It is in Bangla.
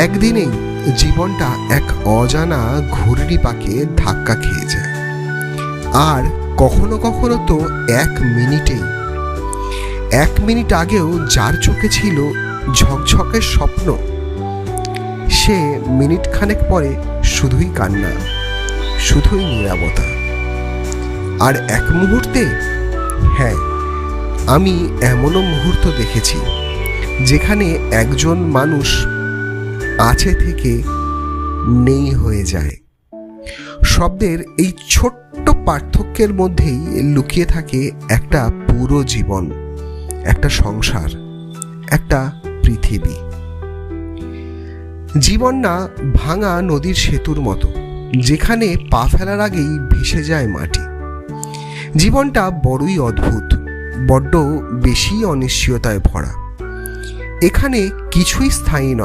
একদিনেই জীবনটা এক অজানা ঘূর্ণি পাকে ধাক্কা খেয়ে যায়। আর কখনো কখনো তো 1 মিনিট আগেও যার চোখে ছিল ঝকঝকে স্বপ্ন, সে মিনিট খানেক পরে শুধুই কান্না, শুধুই নীরবতা। আর এক মুহূর্তে, হ্যাঁ, আমি এমনও মুহূর্ত দেখেছি যেখানে একজন মানুষ আছে থেকে নেই হয়ে যায়। শব্দের এই ছোট্ট পার্থক্যের মধ্যেই লুকিয়ে থাকে একটা পুরো জীবন, একটা সংসার, একটা পৃথিবী। জীবন না ভাঙা নদীর সেতুর মতো, যেখানে পা ফেলার আগেই ভেসে যায় মাটি। জীবনটা বড়ই অদ্ভুত, বড্ড বেশি অনিশ্চয়তায় ভরা। এখানে কিছুই স্থায়ী নয়।